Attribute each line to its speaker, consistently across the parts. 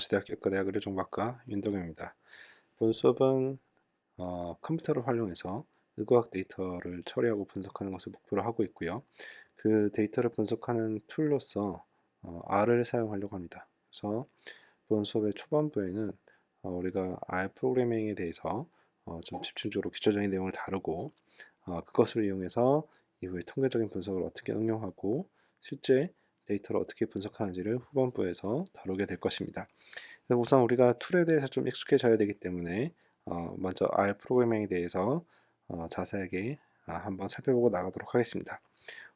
Speaker 1: 아시대학교 의과대학 의료정보학과 윤덕영입니다. 본 수업은 컴퓨터를 활용해서 의과학 데이터를 처리하고 분석하는 것을 목표로 하고 있고요. 그 데이터를 분석하는 툴로서 R을 사용하려고 합니다. 그래서 본 수업의 초반부에는 우리가 R 프로그래밍에 대해서 좀 집중적으로 기초적인 내용을 다루고 그것을 이용해서 이후에 통계적인 분석을 어떻게 응용하고 실제 데이터를 어떻게 분석하는지를 후반부에서 다루게 될 것입니다. 우선 우리가 툴에 대해서 좀 익숙해져야 되기 때문에 먼저 R 프로그래밍에 대해서 자세하게 한번 살펴보고 나가도록 하겠습니다.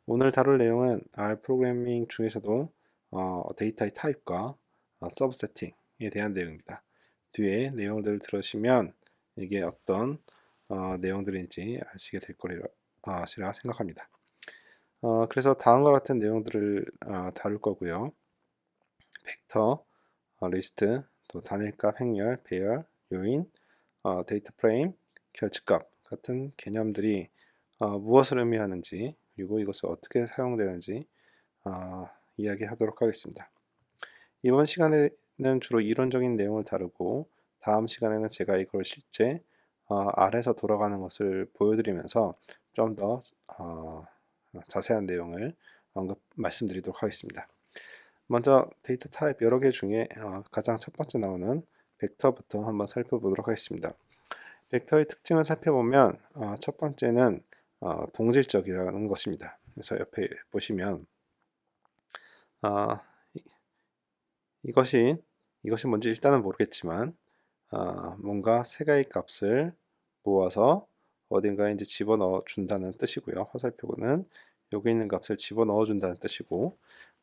Speaker 1: 오늘 다룰 내용은 R 프로그래밍 중에서도 데이터의 타입과 서브 세팅에 대한 내용입니다. 뒤에 내용들을 들으시면 이게 어떤 내용들인지 아시게 될 거리라 생각합니다. 그래서 다음과 같은 내용들을 다룰 거고요. 벡터, 리스트, 또 단일값, 행렬, 배열, 요인, 데이터 프레임, 결집값 같은 개념들이 무엇을 의미하는지 그리고 이것을 어떻게 사용되는지 이야기하도록 하겠습니다. 이번 시간에는 주로 이론적인 내용을 다루고 다음 시간에는 제가 이걸 실제 R에서 돌아가는 것을 보여드리면서 좀 더 자세한 내용을 말씀드리도록 하겠습니다. 먼저 데이터 타입 여러 개 중에 가장 첫 번째 나오는 벡터부터 한번 살펴보도록 하겠습니다. 벡터의 특징을 살펴보면 첫 번째는 동질적이라는 것입니다. 그래서 옆에 보시면 이것이 뭔지 일단은 모르겠지만 뭔가 세 가지 값을 모아서 어딘가에 이제 집어넣어 준다는 뜻이고요. 화살표는 여기 있는 값을 집어넣어 준다는 뜻이고,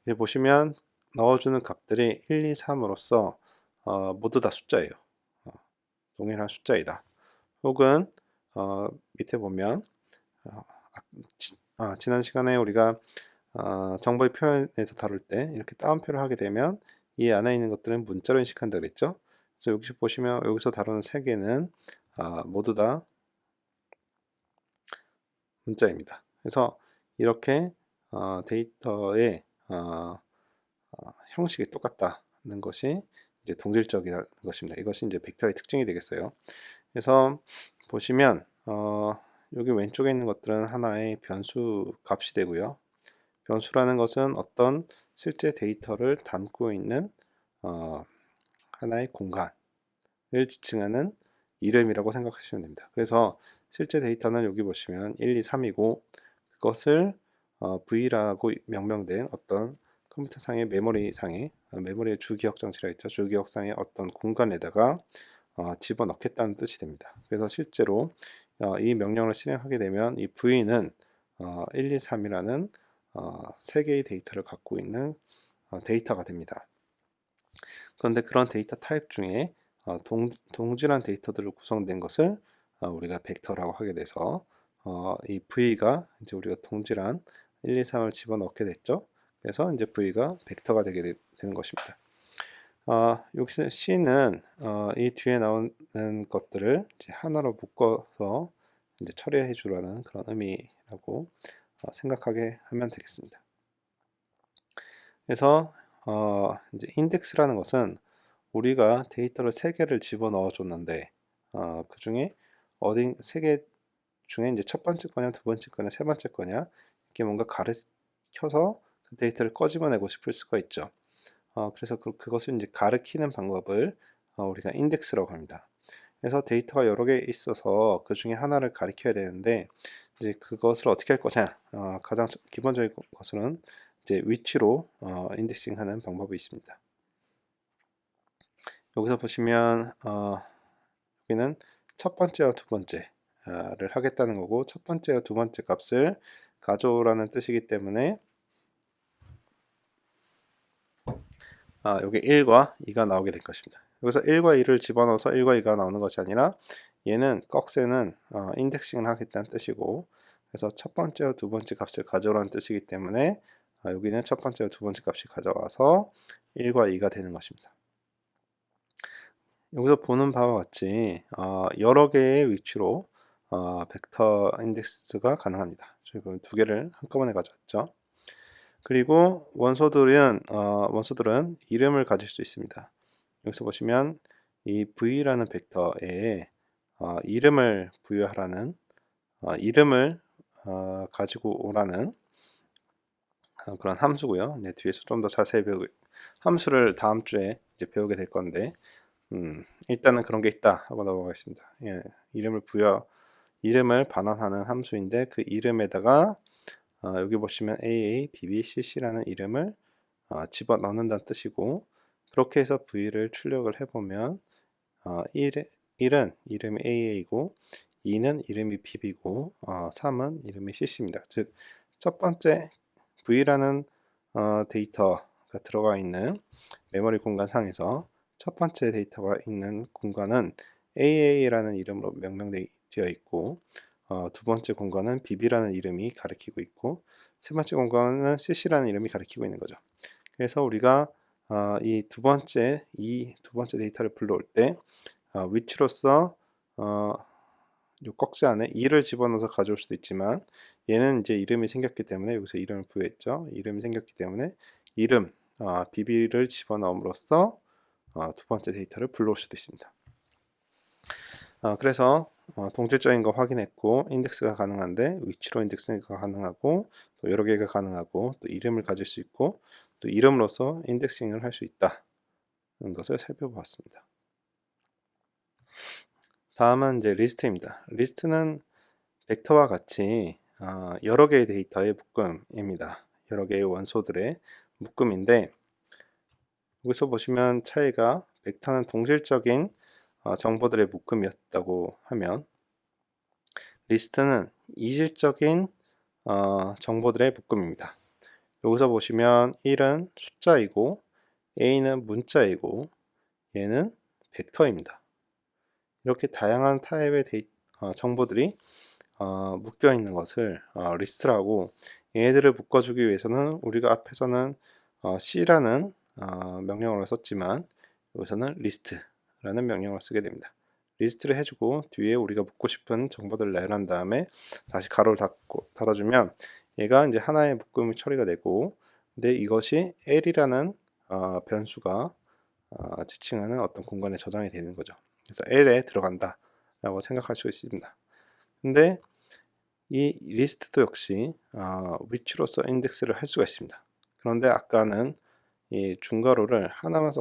Speaker 1: 여기 보시면 넣어주는 값들이 1, 2, 3으로서 모두 다 숫자예요. 동일한 숫자이다. 혹은 밑에 보면 지난 시간에 우리가 정보의 표현에서 다룰 때 이렇게 따옴표를 하게 되면 이 안에 있는 것들은 문자로 인식한다 그랬죠. 그래서 여기서 보시면 여기서 다루는 세 개는 모두 다 문자입니다. 그래서 이렇게 데이터의 형식이 똑같다는 것이 이제 동질적이라는 것입니다. 이것이 이제 벡터의 특징이 되겠어요. 그래서 보시면 여기 왼쪽에 있는 것들은 하나의 변수 값이 되고요. 변수라는 것은 어떤 실제 데이터를 담고 있는 하나의 공간을 지칭하는 이름이라고 생각하시면 됩니다. 그래서 실제 데이터는 여기 보시면 1, 2, 3이고 그것을 V라고 명명된 어떤 컴퓨터상의 메모리의 주기억 장치라 했죠. 주기억상의 어떤 공간에다가 집어넣겠다는 뜻이 됩니다. 그래서 실제로 이 명령을 실행하게 되면 이 V는 1, 2, 3이라는 세 개의 데이터를 갖고 있는 데이터가 됩니다. 그런데 그런 데이터 타입 중에 동질한 데이터들로 구성된 것을 우리가 벡터라고 하게 돼서 이 V가 이제 우리가 동질한 1, 2, 3을 집어넣게 됐죠. 그래서 이제 V가 벡터가 되게 되는 것입니다. 여기서 C는 이 뒤에 나오는 것들을 이제 하나로 묶어서 이제 처리해 주라는 그런 의미라고 생각하게 하면 되겠습니다. 그래서 이제 인덱스라는 것은 우리가 데이터를 세 개를 집어넣어 줬는데 그 중에 어딘 세 개 중에 이제 첫 번째 거냐, 두 번째 거냐, 세 번째 거냐 이렇게 뭔가 가르쳐서 그 데이터를 꺼집어내고 싶을 수가 있죠. 그래서 그것을 이제 가르치는 방법을 우리가 인덱스라고 합니다. 그래서 데이터가 여러 개 있어서 그 중에 하나를 가리켜야 되는데 이제 그것을 어떻게 할 거냐? 가장 기본적인 것은 이제 위치로 인덱싱하는 방법이 있습니다. 여기서 보시면 여기는 첫 번째와 두 번째를 하겠다는 거고 첫 번째와 두 번째 값을 가져오라는 뜻이기 때문에 여기 1과 2가 나오게 될 것입니다. 여기서 1과 2를 집어넣어서 1과 2가 나오는 것이 아니라 얘는 꺽쇠는 인덱싱을 하겠다는 뜻이고 그래서 첫 번째와 두 번째 값을 가져오라는 뜻이기 때문에 여기는 첫 번째와 두 번째 값이 가져와서 1과 2가 되는 것입니다. 여기서 보는 바와 같이 여러 개의 위치로 벡터 인덱스가 가능합니다. 저희 두 개를 한꺼번에 가져왔죠. 그리고 원소들은 이름을 가질 수 있습니다. 여기서 보시면 이 v라는 벡터에 이름을 부여하라는 이름을 가지고 오라는 그런 함수고요. 네, 뒤에서 좀 더 자세히 배우고 함수를 다음 주에 이제 배우게 될 건데 일단은 그런 게 있다 하고 넘어가겠습니다. 예, 이름을 반환하는 함수인데 그 이름에다가 여기 보시면 AA, BB, CC라는 이름을 집어넣는다는 뜻이고 그렇게 해서 V를 출력을 해보면 1은 이름이 AA이고 2는 이름이 BB고 3은 이름이 CC입니다. 즉 첫 번째 V라는 데이터가 들어가 있는 메모리 공간 상에서 첫 번째 데이터가 있는 공간은 AA라는 이름으로 명명되어 있고 두 번째 공간은 BB라는 이름이 가리키고 있고 세 번째 공간은 CC라는 이름이 가리키고 있는 거죠. 그래서 우리가 이 두 번째 데이터를 불러올 때 위치로서 요 꺽쇠 안에 2를 집어넣어서 가져올 수도 있지만 얘는 이제 이름이 생겼기 때문에 여기서 이름을 부여했죠. 이름이 생겼기 때문에 이름 BB를 집어넣음으로써 두 번째 데이터를 불러올 수도 있습니다. 그래서 동질적인 거 확인했고 인덱스가 가능한데 위치로 인덱스가 가능하고 또 여러 개가 가능하고 또 이름을 가질 수 있고 또 이름으로서 인덱싱을 할 수 있다는 것을 살펴보았습니다. 다음은 이제 리스트입니다. 리스트는 벡터와 같이 여러 개의 데이터의 묶음입니다. 여러 개의 원소들의 묶음인데 여기서 보시면 차이가 벡터는 동질적인 정보들의 묶음이었다고 하면 리스트는 이질적인 정보들의 묶음입니다. 여기서 보시면 1은 숫자이고 A는 문자이고 얘는 벡터입니다. 이렇게 다양한 타입의 정보들이 묶여 있는 것을 리스트라고 얘네들을 묶어주기 위해서는 우리가 앞에서는 C라는 명령어를 썼지만 여기서는 리스트라는 명령어를 쓰게 됩니다. 리스트를 해주고 뒤에 우리가 묻고 싶은 정보들을 내란 다음에 다시 가로를 닫아주면 얘가 이제 하나의 묶음이 처리가 되고 근데 이것이 L이라는 변수가 지칭하는 어떤 공간에 저장이 되는 거죠. 그래서 L에 들어간다 라고 생각할 수 있습니다. 근데 이 리스트도 역시 위치로서 인덱스를 할 수가 있습니다. 그런데 아까는 이 중괄호를 하나만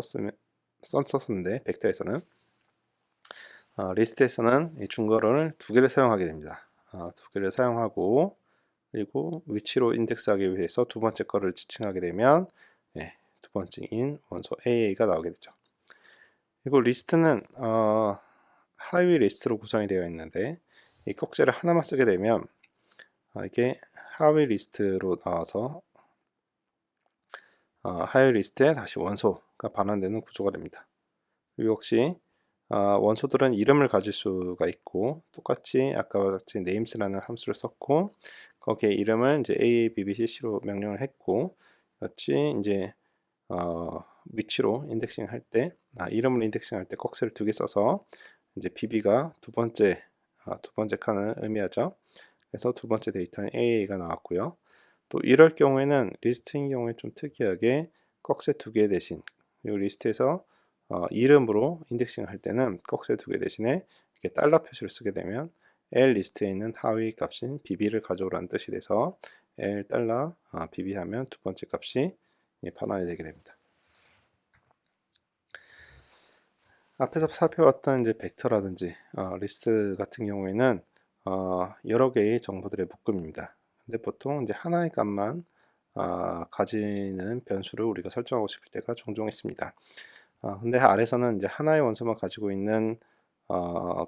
Speaker 1: 썼었는데 벡터에서는 리스트에서는 이 중괄호를 두 개를 사용하게 됩니다. 두 개를 사용하고 그리고 위치로 인덱스하기 위해서 두 번째 거를 지칭하게 되면 두 번째인 원소 AA가 나오게 되죠. 그리고 리스트는 하위 리스트로 구성이 되어 있는데 이 꺽쇠를 하나만 쓰게 되면 이게 하위 리스트로 나와서 하위 리스트에 다시 원소가 반환되는 구조가 됩니다. 그리고 역시 원소들은 이름을 가질 수가 있고 똑같이 아까와 같이 names라는 함수를 썼고 거기에 이름을 이제 AABBCC로 명령을 했고 같이 이제 위치로 인덱싱 할 때 이름을 인덱싱 할 때 꺽쇠를 두 개 써서 이제 BB가 두 번째 칸을 의미하죠. 그래서 두 번째 데이터는 AA가 나왔고요. 또 이럴 경우에는 리스트인 경우에 좀 특이하게 꺽쇠 두 개 대신 이 리스트에서 이름으로 인덱싱 할 때는 꺽쇠 두 개 대신에 이렇게 달러 표시를 쓰게 되면 L 리스트에 있는 하위 값인 BB를 가져오라는 뜻이 돼서 L 달러 BB 하면 두 번째 값이 반환이 되게 됩니다. 앞에서 살펴봤던 이제 벡터라든지 리스트 같은 경우에는 여러 개의 정보들의 묶음입니다. 근데 보통 이제 하나의 값만 가지는 변수를 우리가 설정하고 싶을 때가 종종 있습니다. 근데 아래서는 이제 하나의 원소만 가지고 있는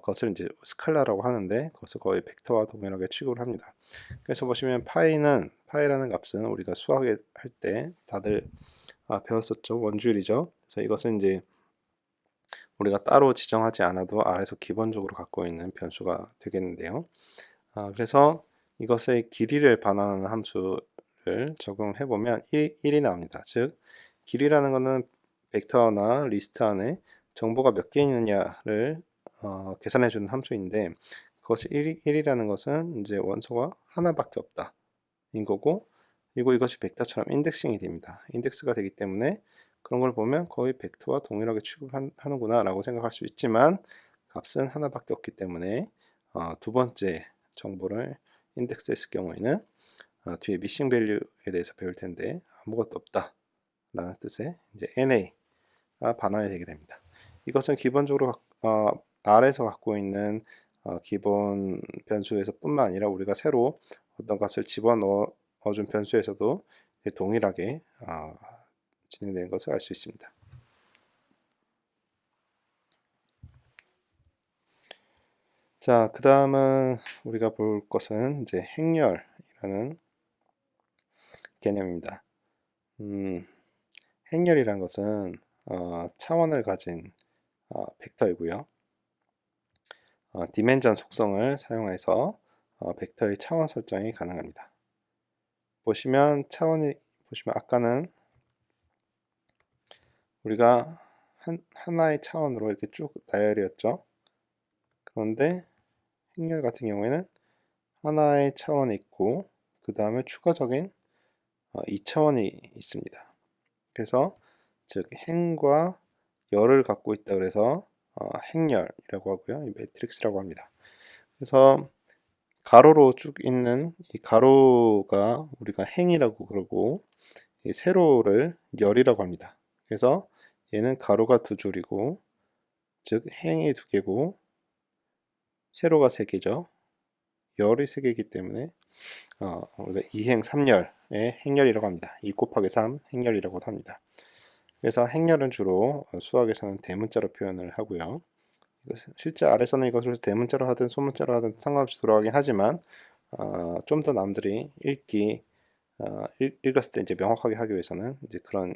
Speaker 1: 것을 이제 스칼라라고 하는데 그것을 거의 벡터와 동일하게 취급을 합니다. 그래서 보시면 파이라는 값은 우리가 수학에 할 때 다들 배웠었죠. 원주율이죠. 그래서 이것은 이제 우리가 따로 지정하지 않아도 아래서 기본적으로 갖고 있는 변수가 되겠는데요. 그래서 이것의 길이를 반환하는 함수를 적용해 보면 1이 나옵니다. 즉 길이라는 것은 벡터나 리스트 안에 정보가 몇 개 있느냐를 계산해 주는 함수인데 그것이 1이라는 것은 이제 원소가 하나밖에 없다 인 거고 그리고 이것이 벡터처럼 인덱싱이 됩니다. 인덱스가 되기 때문에 그런 걸 보면 거의 벡터와 동일하게 취급하는구나 라고 생각할 수 있지만 값은 하나밖에 없기 때문에 두 번째 정보를 인덱스했을 경우에는 뒤에 미싱 밸류에 대해서 배울 텐데 아무것도 없다 라는 뜻의 이제 NA가 반환이 되게 됩니다. 이것은 기본적으로 R에서 갖고 있는 기본 변수에서 뿐만 아니라 우리가 새로 어떤 값을 집어넣어준 변수에서도 동일하게 진행되는 것을 알 수 있습니다. 자, 그 다음은 우리가 볼 것은 이제 행렬이라는 개념입니다. 행렬이란 것은 차원을 가진 벡터이고요. 디멘전 속성을 사용해서 벡터의 차원 설정이 가능합니다. 보시면 아까는 우리가 하나의 차원으로 이렇게 쭉 나열이었죠. 그런데 행렬 같은 경우에는 하나의 차원이 있고 그 다음에 추가적인 2차원이 있습니다. 그래서 즉 행과 열을 갖고 있다 그래서 행렬이라고 하고요. 이 매트릭스라고 합니다. 그래서 가로로 쭉 있는 이 가로가 우리가 행이라고 그러고 이 세로를 열이라고 합니다. 그래서 얘는 가로가 두 줄이고 즉 행이 두 개고 세로가 세 개죠. 열이 세 개이기 때문에 우리가 2행 3열의 행렬이라고 합니다. 2 곱하기 3 행렬이라고 합니다. 그래서 행렬은 주로 수학에서는 대문자로 표현을 하고요. 실제 R에서는 이것을 대문자로 하든 소문자로 하든 상관없이 돌아가긴 하지만 좀 더 남들이 읽었을 때 이제 명확하게 하기 위해서는 이제 그런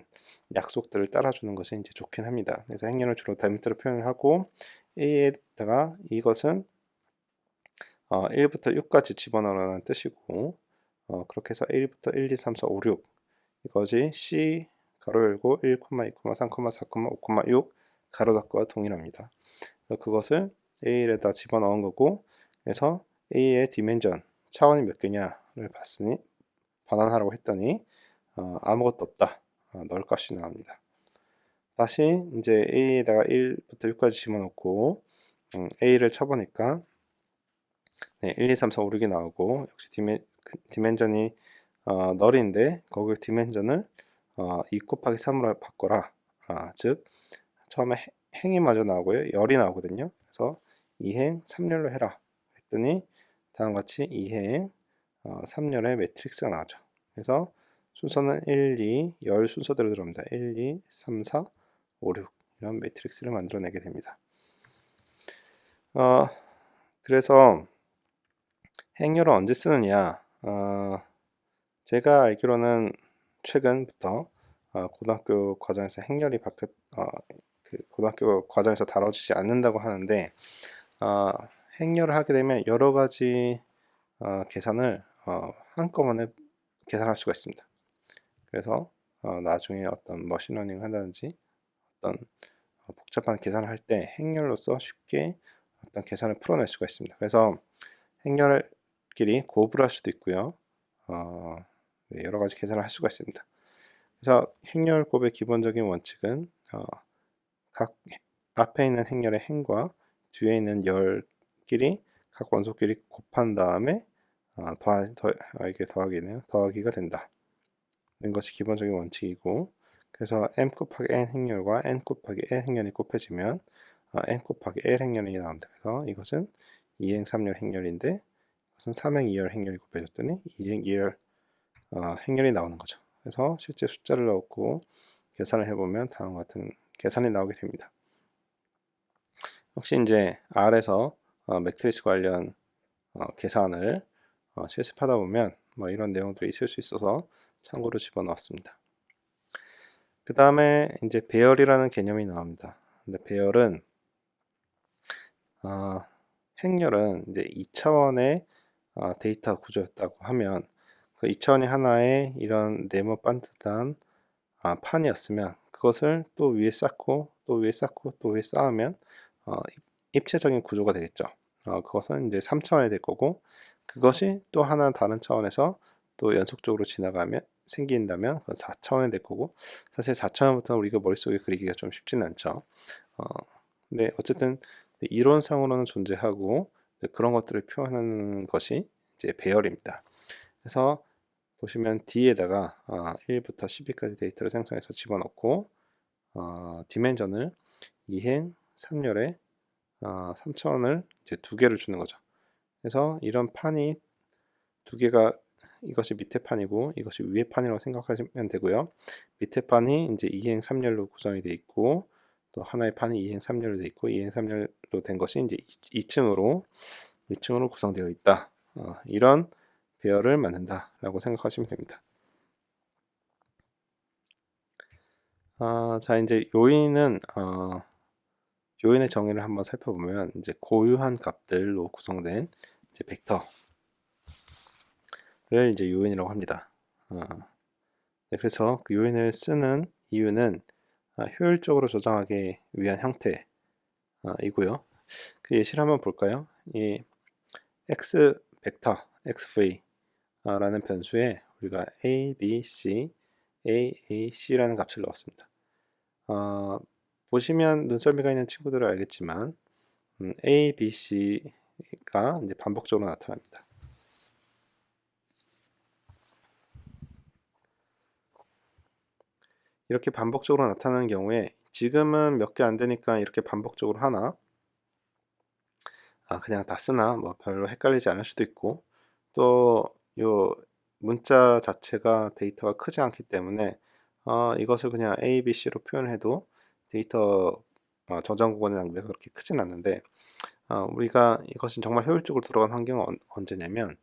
Speaker 1: 약속들을 따라주는 것이 이제 좋긴 합니다. 그래서 행렬을 주로 대문자로 표현을 하고 A에다가 이것은 1부터 6까지 집어넣으라는 뜻이고 그렇게 해서 1부터 1, 2, 3, 4, 5, 6 이것이 C 가로 열고 1, 2, 3, 4, 5, 6 가로 닫고와 동일합니다. 그것을 A에다 집어넣은 거고 그래서 A의 디멘전 차원이 몇 개냐를 봤으니 반환하라고 했더니 아무것도 없다. 널 값이 나옵니다. 다시 이제 A에다가 1부터 6까지 집어넣고 A를 쳐보니까 1, 2, 3, 4, 5, 6이 나오고 역시 디멘전이 널인데 거기 디멘전을 2 곱하기 3으로 바꿔라. 즉 처음에 행이 마저 나오고요. 열이 나오거든요. 그래서 2행 3열로 해라 했더니 다음같이 2행 3열의 매트릭스가 나오죠. 그래서 순서는 1, 2, 열 순서대로 들어옵니다. 1, 2, 3, 4, 5, 6 이런 매트릭스를 만들어내게 됩니다. 그래서 행렬을 언제 쓰느냐? 제가 알기로는 최근부터 고등학교 과정에서 행렬이 고등학교 과정에서 다뤄지지 않는다고 하는데 행렬을 하게 되면 여러 가지 계산을 한꺼번에 계산할 수가 있습니다. 그래서 나중에 어떤 머신러닝 한다든지 어떤 복잡한 계산을 할 때 행렬로서 쉽게 어떤 계산을 풀어낼 수가 있습니다. 그래서 행렬끼리 곱을 할 수도 있고요. 여러 가지 계산을 할 수가 있습니다. 그래서 행렬 곱의 기본적인 원칙은 각 앞에 있는 행렬의 행과 뒤에 있는 열끼리 각 원소끼리 곱한 다음에 이게 더하기네요. 더하기가 된다. 는 것이 기본적인 원칙이고 그래서 m 곱하기 n 행렬과 n 곱하기 l 행렬이 곱해지면 n 곱하기 l 행렬이 나옵니다. 그래서 이것은 2행 3열 행렬인데 이것은 3행 2열 행렬이 곱해졌더니 2행 2열 행렬이 나오는 거죠. 그래서 실제 숫자를 넣고 계산을 해보면 다음과 같은 계산이 나오게 됩니다. 혹시 이제 R에서 매트리스 관련 계산을 실습하다 보면 이런 내용들이 있을 수 있어서 참고로 집어넣었습니다. 그 다음에 이제 배열이라는 개념이 나옵니다. 근데 배열은 행렬은 이제 2차원의 데이터 구조였다고 하면 그 2차원이 하나의 이런 네모 반듯한 판이었으면 그것을 또 위에 쌓고 또 위에 쌓고 또 위에 쌓으면 입체적인 구조가 되겠죠. 그것은 이제 3차원이 될 거고 그것이 또 하나 다른 차원에서 또 연속적으로 지나가면 생긴다면 그건 4차원이 될 거고, 사실 4차원부터는 우리가 머릿속에 그리기가 좀 쉽지는 않죠. 어, 근데 어쨌든 이론상으로는 존재하고 그런 것들을 표현하는 것이 이제 배열입니다. 그래서 보시면 D에다가 1부터 12까지 데이터를 생성해서 집어넣고 디멘전을 2행 3열에 3차원을 이제 두 개를 주는 거죠. 그래서 이런 판이 두 개가, 이것이 밑에 판이고 이것이 위에 판이라고 생각하시면 되고요. 밑에 판이 이제 2행 3열로 구성이 되어 있고, 또 하나의 판이 2행 3열로 되어 있고, 2행 3열로 된 것이 이제 2층으로 구성되어 있다. 이런 배열을 만든다라고 생각하시면 됩니다. 자, 이제 요인의 정의를 한번 살펴보면, 이제 고유한 값들로 구성된 이제 벡터를 이제 요인이라고 합니다. 네, 그래서 그 요인을 쓰는 이유는 효율적으로 저장하기 위한 형태이고요. 그 예시를 한번 볼까요? 이 x 벡터 xv라는 변수에 우리가 a, b, c, a, c라는 값을 넣었습니다. 보시면 눈썰미가 있는 친구들은 알겠지만 a, b, c가 이제 반복적으로 나타납니다. 이렇게 반복적으로 나타나는 경우에 지금은 몇 개 안 되니까 이렇게 반복적으로 하나, 그냥 다 쓰나, 뭐 별로 헷갈리지 않을 수도 있고, 또 요 문자 자체가 데이터가 크지 않기 때문에 이것을 그냥 A, B, C로 표현해도 데이터 저장 구간의 낭비가 그렇게 크진 않는데, 우리가 이것은 정말 효율적으로 들어간 환경은 언제냐면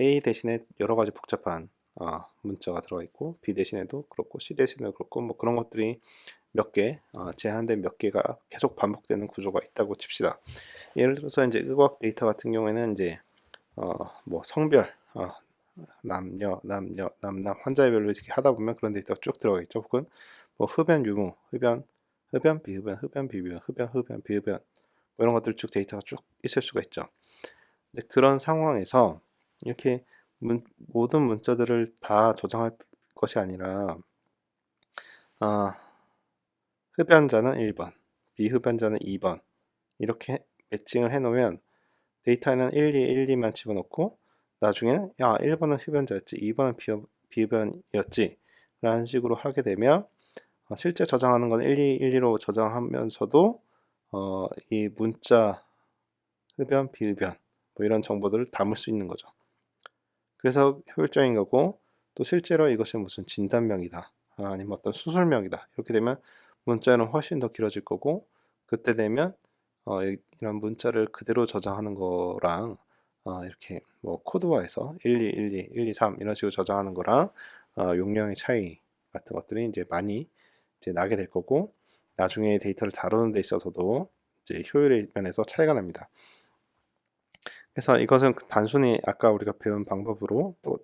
Speaker 1: A 대신에 여러 가지 복잡한 문자가 들어가 있고, B 대신에도 그렇고, C 대신에도 그렇고, 뭐 그런 것들이 몇 개, 제한된 몇 개가 계속 반복되는 구조가 있다고 칩시다. 예를 들어서 이제 의과학 데이터 같은 경우에는 이제 뭐 성별, 남녀, 환자별로 이렇게 하다 보면 그런 데이터가 쭉 들어가 있죠. 혹은 뭐 흡연 유무, 흡연 비흡연, 흡연 비흡연, 흡연 비흡연, 뭐 이런 것들 쭉 데이터가 쭉 있을 수가 있죠. 근데 그런 상황에서 이렇게 모든 문자들을 다 저장할 것이 아니라 흡연자는 1번, 비흡연자는 2번 이렇게 매칭을 해놓으면 데이터에는 1, 2, 1, 2만 집어넣고 나중에는 1번은 흡연자였지, 2번은 비흡연이었지 라는 식으로 하게 되면 실제 저장하는 건 1, 2, 1, 2로 저장하면서도 이 문자 흡연, 비흡연 뭐 이런 정보들을 담을 수 있는 거죠. 그래서 효율적인 거고, 또 실제로 이것이 무슨 진단명이다, 아니면 어떤 수술명이다 이렇게 되면 문자는 훨씬 더 길어질 거고, 그때 되면 이런 문자를 그대로 저장하는 거랑 이렇게 뭐 코드화해서 1, 2, 1, 2, 1, 2, 3 이런 식으로 저장하는 거랑 용량의 차이 같은 것들이 이제 많이 이제 나게 될 거고, 나중에 데이터를 다루는 데 있어서도 이제 효율의 면에서 차이가 납니다. 그래서 이것은 단순히 아까 우리가 배운 방법으로 또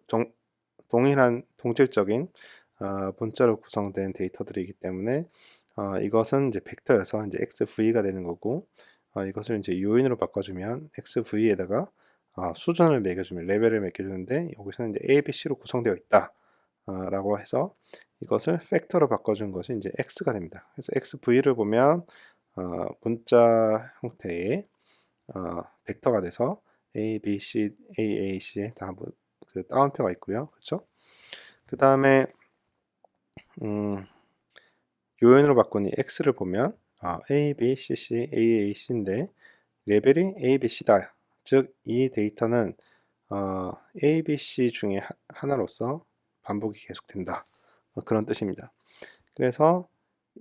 Speaker 1: 동일한 동질적인 문자로 구성된 데이터들이기 때문에 이것은 이제 벡터여서 이제 XV가 되는 거고, 이것을 이제 요인으로 바꿔주면 XV에다가 수준을 매겨주면, 레벨을 매겨주는데, 여기서는 이제 A, B, C로 구성되어 있다 라고 해서 이것을 팩터로 바꿔준 것이 이제 X가 됩니다. 그래서 XV를 보면 문자 형태의 벡터가 돼서 A, B, C, A, C에 다 그 따옴표가 있고요. 그렇죠? 그 다음에 요인으로 바꾼 이 X를 보면 A, B, C, C, A, C인데 레벨이 A, B, C다. 즉 이 데이터는 A, B, C 중에 하나로서 반복이 계속된다. 그런 뜻입니다. 그래서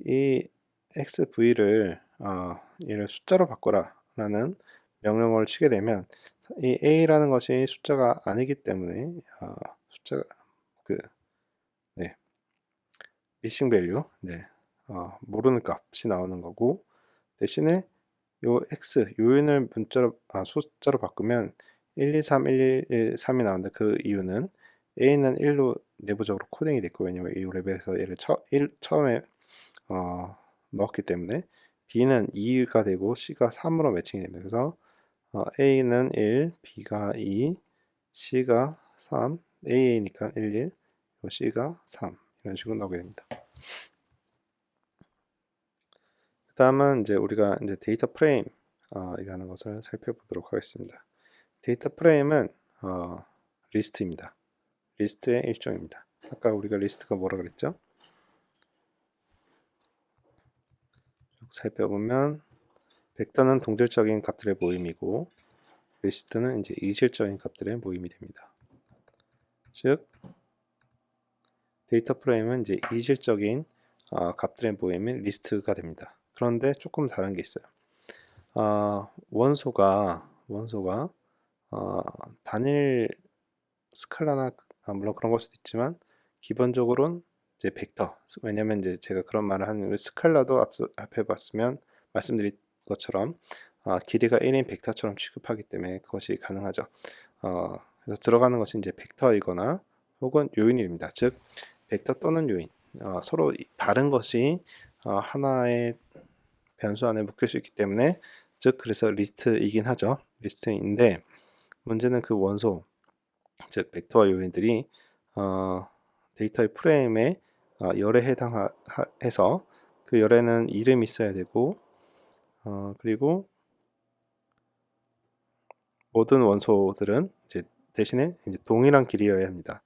Speaker 1: 이 XV를 얘를 숫자로 바꿔라 라는 명령어를 치게 되면, 이 A라는 것이 숫자가 아니기 때문에 숫자가 그 네, 미싱 밸류, 네, 모르는 값이 나오는 거고, 대신에 요 x 요인을 숫자로 바꾸면 1, 2, 3, 1, 1, 3이 나오는데, 그 이유는 a는 1로 내부적으로 코딩이 됐고, 왜냐면 이 레벨에서 얘를 처음에 넣었기 때문에, b는 2가 되고 c가 3으로 매칭이 됩니다. 그래서 a는 1, b가 2, c가 3, AA니까 11, C가 3 이런 식으로 나오게 됩니다. 그 다음은 이제 우리가 이제 데이터 프레임 이라는 것을 살펴보도록 하겠습니다. 데이터 프레임은 리스트입니다. 리스트의 일종입니다. 아까 우리가 리스트가 뭐라 그랬죠? 살펴보면 벡터는 동질적인 값들의 모임이고 리스트는 이제 이질적인 값들의 모임이 됩니다. 즉 데이터 프레임은 이제 이질적인 값들의 모임인 리스트가 됩니다. 그런데 조금 다른 게 있어요. 원소가 단일 스칼라나 물론 그런 걸 수도 있지만 기본적으로는 이제 벡터. 왜냐면 이제 제가 그런 말을 하는 스칼라도 앞에 봤으면 말씀드린 것처럼 길이가 1인 벡터처럼 취급하기 때문에 그것이 가능하죠. 그래서 들어가는 것이 이제 벡터이거나 혹은 요인입니다. 즉 벡터 또는 요인 서로 다른 것이 하나의 변수 안에 묶일 수 있기 때문에 즉 그래서 리스트이긴 하죠. 리스트인데 문제는 그 원소 즉 벡터와 요인들이 데이터의 프레임에 열에 해당해서 그 열에는 이름이 있어야 되고 그리고 모든 원소들은 이제 대신에 이제 동일한 길이여야 합니다.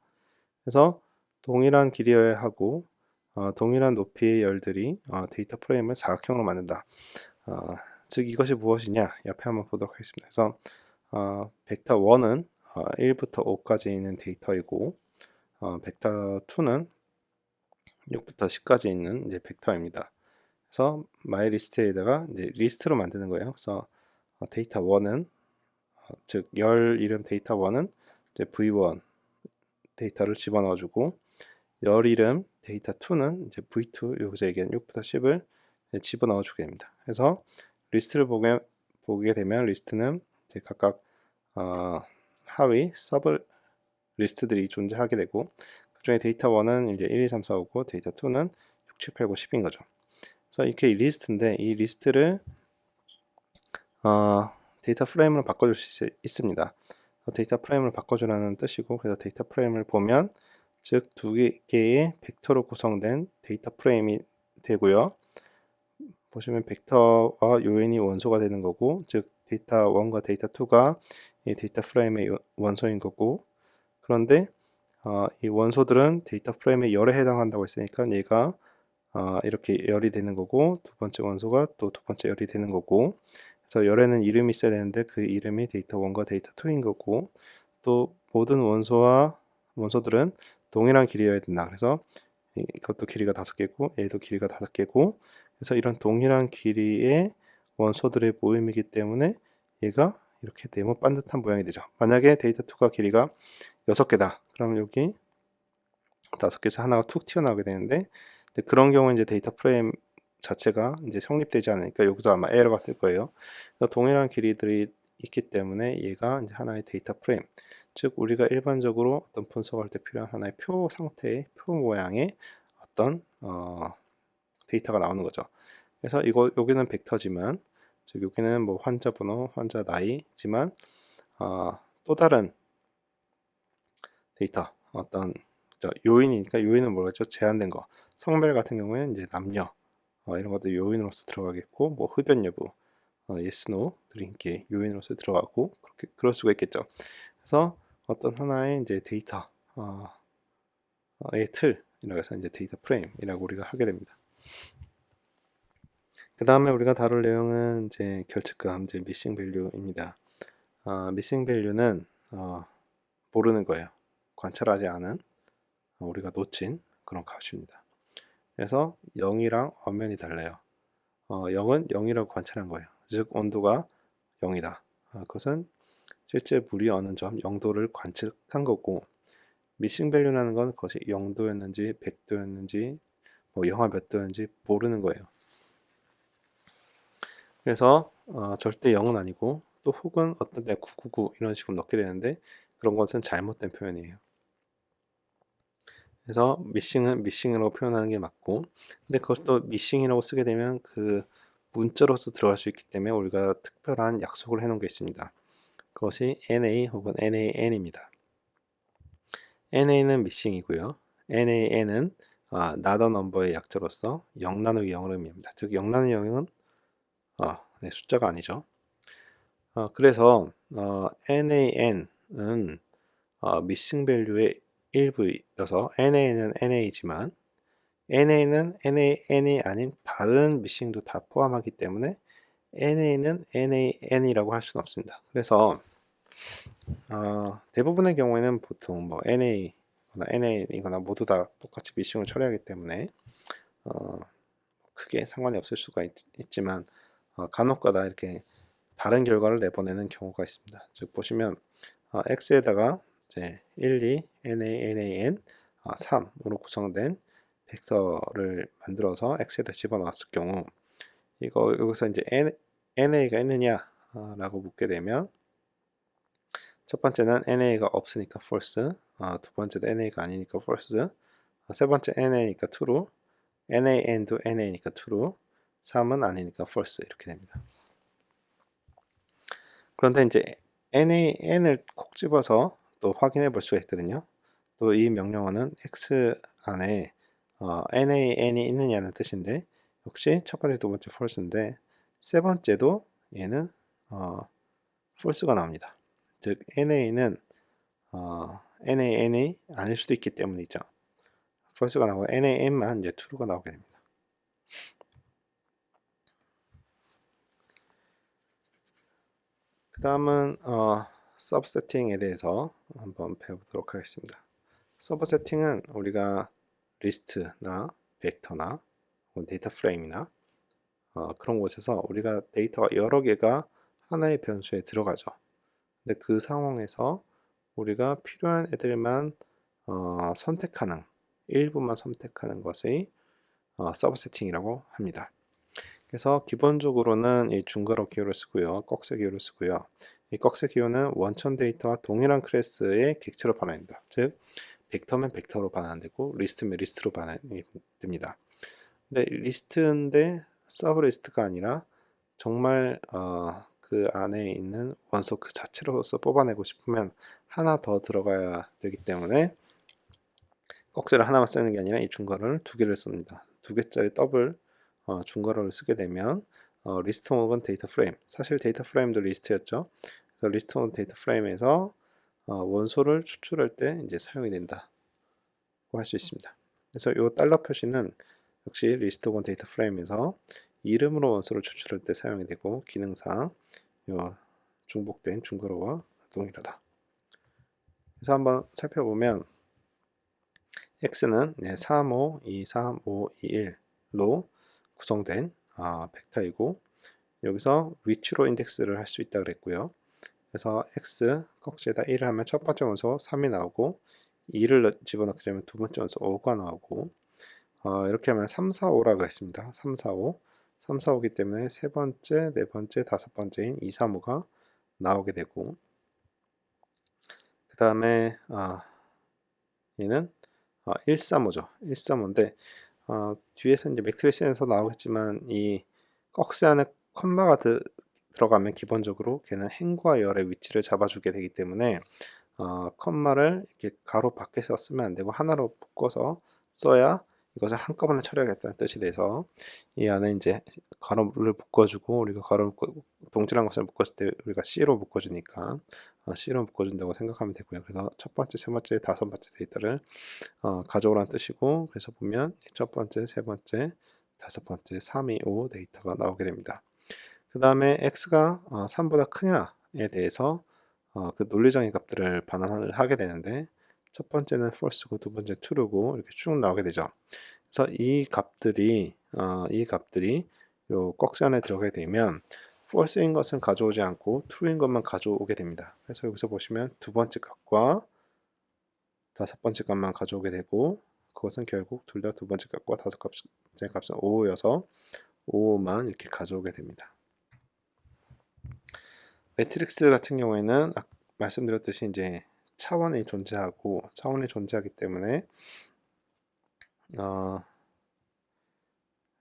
Speaker 1: 그래서 동일한 길이여야 하고 동일한 높이의 열들이 데이터 프레임을 사각형으로 만든다. 즉 이것이 무엇이냐 옆에 한번 보도록 하겠습니다. 그래서 벡터 1은 1부터 5까지 있는 데이터이고 벡터 2는 6부터 10까지 있는 이제 벡터입니다. 그래서 마이 리스트에다가 이제 리스트로 만드는 거예요. 그래서 데이터 1은 즉 열 이름 데이터 1은 이제 v1 데이터를 집어넣어주고 열 이름 데이터 2는 이제 v2 여기서 얘기한 6부터 10을 집어넣어주게 됩니다. 그래서 리스트를 보게 되면 리스트는 이제 각각 하위 서브 리스트들이 존재하게 되고 그중에 데이터 1은 이제 1, 2, 3, 4, 5고 데이터 2는 6, 7, 8, 9, 10인 거죠. 그래서 이렇게 리스트인데 이 리스트를 데이터 프레임으로 바꿔줄 수 있습니다. 데이터 프레임을 바꿔주라는 뜻이고 그래서 데이터 프레임을 보면 즉 두 개의 벡터로 구성된 데이터 프레임이 되고요. 보시면 벡터와 요인이 원소가 되는 거고 즉 데이터 1과 데이터 2가 이 데이터 프레임의 원소인 거고 그런데 이 원소들은 데이터 프레임의 열에 해당한다고 했으니까 얘가 이렇게 열이 되는 거고 두 번째 원소가 또 두 번째 열이 되는 거고 그래서 열에는 이름이 있어야 되는데 그 이름이 데이터 1과 데이터 2인 거고 또 모든 원소들은 동일한 길이여야 된다. 그래서 이것도 길이가 5개고 얘도 길이가 5개고 그래서 이런 동일한 길이의 원소들의 모임이기 때문에 얘가 이렇게 네모 반듯한 모양이 되죠. 만약에 데이터 2가 길이가 6개다. 그러면 여기 5개에서 하나가 툭 튀어나오게 되는데 그런 경우에 이제 데이터 프레임 자체가 이제 성립되지 않으니까 여기서 아마 에러가 뜰 거예요. 그래서 동일한 길이들이 있기 때문에 얘가 이제 하나의 데이터 프레임, 즉 우리가 일반적으로 어떤 분석할 때 필요한 하나의 표 상태의 표 모양의 어떤 데이터가 나오는 거죠. 그래서 여기는 벡터지만, 즉 여기는 뭐 환자 번호, 환자 나이지만 또 다른 데이터 어떤 요인이니까 요인은 뭐겠죠? 제한된 거. 성별 같은 경우에는 이제 남녀 이런 것도 요인으로서 들어가겠고 뭐 흡연 여부 yes, no 드링크 요인으로서 들어가고 그럴 수가 있겠죠. 그래서 어떤 하나의 이제 데이터 의 틀이라고 해서 이제 데이터 프레임이라고 우리가 하게 됩니다. 그 다음에 우리가 다룰 내용은 이제 결측감, 이제 미싱 밸류입니다. 미싱 밸류는 모르는 거예요. 관찰하지 않은 우리가 놓친 그런 값입니다. 그래서 0이랑 엄연히 달라요. 0은 0이라고 관찰한 거예요. 즉 온도가 0이다. 그것은 실제 물이 어느 점 0도를 관측한 거고 미싱 밸류라는 건 그것이 0도였는지 100도였는지 뭐 영하 몇 도였는지 모르는 거예요. 그래서 절대 0은 아니고 또 혹은 어떤 때 999 이런 식으로 넣게 되는데 그런 것은 잘못된 표현이에요. 그래서 미싱은 미싱이라고 표현하는 게 맞고 근데 그것도 미싱이라고 쓰게 되면 그 문자로서 들어갈 수 있기 때문에 우리가 특별한 약속을 해놓은 게 있습니다. 그것이 NA 혹은 NaN입니다. NA는 missing이고요. NaN은 not a number의 약자로서 0 나누기 0을 의미합니다. 즉 0 나누기 0은 네, 숫자가 아니죠. 그래서 NaN은 missing value의 일부여서 Na는 Na지만 NA는 NaN이 아닌 다른 missing도 다 포함하기 때문에 NA는 NaN이라고 할 수는 없습니다. 그래서 대부분의 경우에는 보통 뭐 NA거나 NaN이거나 모두 다 똑같이 missing을 처리하기 때문에 크게 상관이 없을 수가 있지만 간혹가다 이렇게 다른 결과를 내보내는 경우가 있습니다. 즉 보시면 x에다가 이제 1, 2, NaNaN 3으로 구성된 벡터를 만들어서 x에다 집어넣었을 경우 여기서 이제 NA가 있느냐 라고 묻게 되면 첫 번째는 NA가 없으니까 false, 두 번째도 NA가 아니니까 false, 세 번째 NA니까 true, NaN도 NA니까 true, 3은 아니니까 false 이렇게 됩니다. 그런데 이제 NaN을 콕 집어서 또 확인해 볼 수가 있거든요. 또 이 명령어는 X 안에 NaN이 있느냐는 뜻인데 역시 첫 번째, 두 번째 false인데 세 번째도 얘는 false가 나옵니다. 즉 Na는 NaN이 아닐 수도 있기 때문이죠. false가 나오고 NaN만 이제 true가 나오게 됩니다. 그 다음은 서브세팅에 대해서 한번 배워보도록 하겠습니다. 서브세팅은 우리가 리스트나 벡터나 데이터 프레임이나 그런 곳에서 우리가 데이터가 여러 개가 하나의 변수에 들어가죠. 근데 그 상황에서 우리가 필요한 애들만 선택하는 일부만 선택하는 것이 서브세팅이라고 합니다. 그래서 기본적으로는 이 중괄호 기호를 쓰고요. 꺽쇠 기호를 쓰고요. 이 꺽쇠 기호는 원천 데이터와 동일한 클래스의 객체로 반환합니다. 즉 벡터면 벡터로 반환되고 리스트면 리스트로 반환이 됩니다. 근데 리스트인데 서브 리스트가 아니라 정말 그 안에 있는 원소 그 자체로서 뽑아내고 싶으면 하나 더 들어가야 되기 때문에 꺽쇠를 하나만 쓰는 게 아니라 이 중괄호를 두 개를 씁니다. 두 개짜리 더블 중괄호를 쓰게 되면 리스트 혹은 데이터 프레임, 사실 데이터 프레임도 리스트였죠. 그래서 리스트 혹은 데이터 프레임에서 원소를 추출할 때 이제 사용이 된다고 할 수 있습니다. 그래서 이 달러 표시는 역시 리스트 혹은 데이터 프레임에서 이름으로 원소를 추출할 때 사용이 되고 기능상 중복된 중괄호와 동일하다. 그래서 한번 살펴보면 x는 3, 5, 2, 3, 5, 2, 1로 구성된 벡터이고 여기서 위치로 인덱스를 할 수 있다고 그랬고요. 그래서 x 꺽쇠에다 1을 하면 첫 번째 원소 3이 나오고 2를 집어넣게 되면 두 번째 원소 5가 나오고 이렇게 하면 3, 4, 5라고 했습니다. 3, 4, 5 3, 4, 5기 때문에 세 번째, 네 번째, 다섯 번째인 2, 3, 5가 나오게 되고 그 다음에 얘는 135죠. 135인데 뒤에서 이제 매트리스에서 나오겠지만 이 꺽쇠 안에 컴마가 들어가면 기본적으로 걔는 행과 열의 위치를 잡아주게 되기 때문에 컴마를 이렇게 가로 밖에서 쓰면 안 되고 하나로 묶어서 써야 이것을 한꺼번에 처리하겠다는 뜻이 돼서 이 안에 이제 가로를 묶어주고 우리가 가로 동질한 것을 묶었을 때 우리가 C로 묶어주니까 C로 묶어준다고 생각하면 되고요. 그래서 첫 번째, 세 번째, 다섯 번째 데이터를 가져오라는 뜻이고 그래서 보면 첫 번째, 세 번째, 다섯 번째, 3, 2, 5 데이터가 나오게 됩니다. 그 다음에 x가 3보다 크냐에 대해서 그 논리적인 값들을 반환을 하게 되는데 첫 번째는 false고 두 번째 true고 이렇게 쭉 나오게 되죠. 그래서 이 값들이 요 꺽쇠 안에 들어가게 되면 false인 것은 가져오지 않고 true인 것만 가져오게 됩니다. 그래서 여기서 보시면 두 번째 값과 다섯 번째 값만 가져오게 되고 그것은 결국 둘 다 두 번째 값과 다섯 번째 값은 5여서 5만 이렇게 가져오게 됩니다. 매트릭스 같은 경우에는 말씀드렸듯이 이제 차원이 존재하기 때문에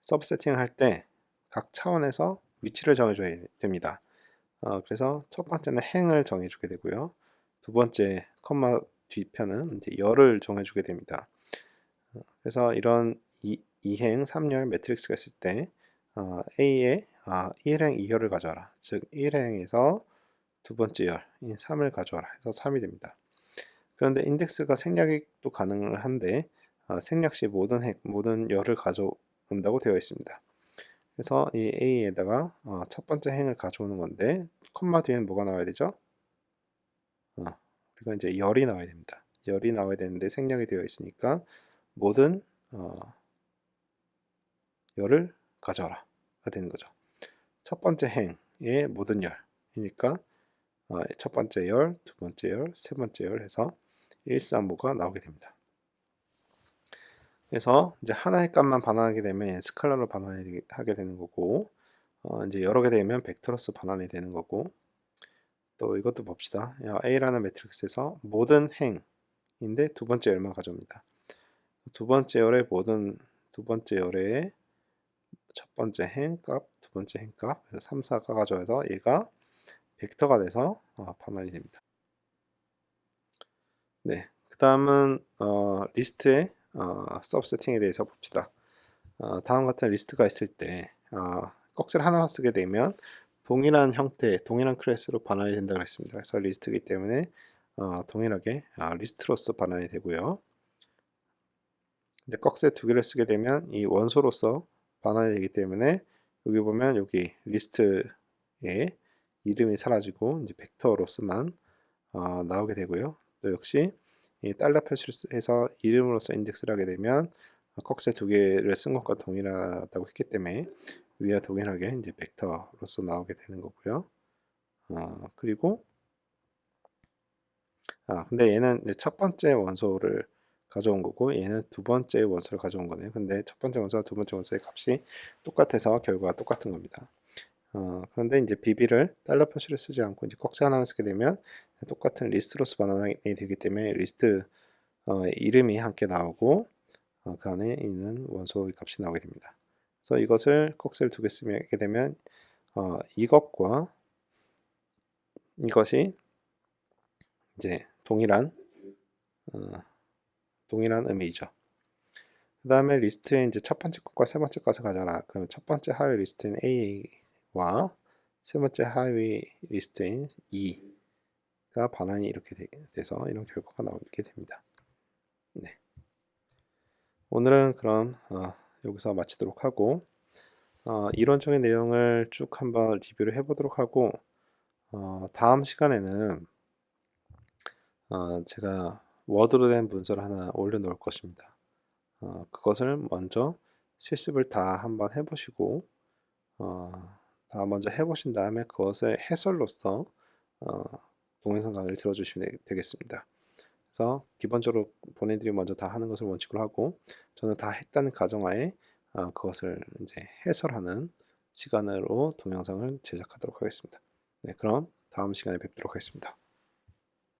Speaker 1: 서브세팅 할 때 각 차원에서 위치를 정해줘야 됩니다. 그래서 첫 번째는 행을 정해주게 되고요. 두 번째 컴마 뒤편은 이제 열을 정해주게 됩니다. 그래서 이런 이행 3열 매트릭스가 있을 때 A에 1행 2열을 가져와라. 즉 1행에서 두 번째 열인 3을 가져와라 해서 3이 됩니다. 그런데 인덱스가 생략이 또 가능한데 생략 시 모든 열을 가져온다고 되어 있습니다. 그래서 이 A에다가 첫 번째 행을 가져오는 건데 콤마 뒤에는 뭐가 나와야 되죠? 우리가 이제 열이 나와야 됩니다. 열이 나와야 되는데 생략이 되어 있으니까 모든 열을 가져와라가 되는 거죠. 첫 번째 행의 모든 열이니까 첫 번째 열, 두 번째 열, 세 번째 열 해서 135가 나오게 됩니다. 그래서 이제 하나의 값만 반환하게 되면 스칼라로 반환하게 되는 거고 이제 여러 개 되면 벡터로서 반환이 되는 거고 또 이것도 봅시다. A라는 매트릭스에서 모든 행인데 두 번째 열만 가져옵니다. 두 번째 열의 첫 번째 행 값, 두 번째 행 값, 그래서 3, 4가 가져와서 얘가 벡터가 돼서 반환이 됩니다. 네, 그 다음은 리스트의 서브세팅에 대해서 봅시다. 다음 같은 리스트가 있을 때 꺽쇠를 하나 쓰게 되면 동일한 형태, 동일한 클래스로 반환이 된다고 했습니다. 그래서 리스트이기 때문에 동일하게 리스트로서 반환이 되고요. 근데 꺽쇠 두 개를 쓰게 되면 이 원소로서 반환이 되기 때문에 여기 보면 여기 리스트에 이름이 사라지고 이제 벡터로서만 나오게 되고요. 또 역시 이 달러 표시를 해서 이름으로서 인덱스를 하게 되면 꺽쇠 두 개를 쓴 것과 동일하다고 했기 때문에 위와 동일하게 이제 벡터로서 나오게 되는 거고요. 그리고 근데 얘는 이제 첫 번째 원소를 가져온 거고 얘는 두 번째 원소를 가져온 거네요. 근데 첫 번째 원소와 두 번째 원소의 값이 똑같아서 결과가 똑같은 겁니다. 그런데 이제 BB를 달러 표시를 쓰지 않고 이제 꺽쇠 하나만 쓰게 되면 똑같은 리스트로서 반환이 되기 때문에 리스트 이름이 함께 나오고 그 안에 있는 원소의 값이 나오게 됩니다. 그래서 이것을 꺽쇠를 두 개 쓰게 되면 이것과 이것이 이제 동일한 의미죠. 그 다음에 리스트에 이제 첫 번째 것과 세 번째 것을 가져라. 그러면 첫 번째 하위 리스트인 A와 세 번째 하위 리스트인 E가 반환이 이렇게 돼서 이런 결과가 나오게 됩니다. 네. 오늘은 그럼 여기서 마치도록 하고 이론적인 내용을 쭉 한번 리뷰를 해보도록 하고 다음 시간에는 제가 워드로 된 문서를 하나 올려놓을 것입니다. 그것을 먼저 실습을 다 한번 해보시고 다 먼저 해보신 다음에 그것을 해설로서 동영상 강의를 들어주시면 되겠습니다. 그래서 기본적으로 본인들이 먼저 다 하는 것을 원칙으로 하고 저는 다 했다는 가정하에 그것을 이제 해설하는 시간으로 동영상을 제작하도록 하겠습니다. 네, 그럼 다음 시간에 뵙도록 하겠습니다.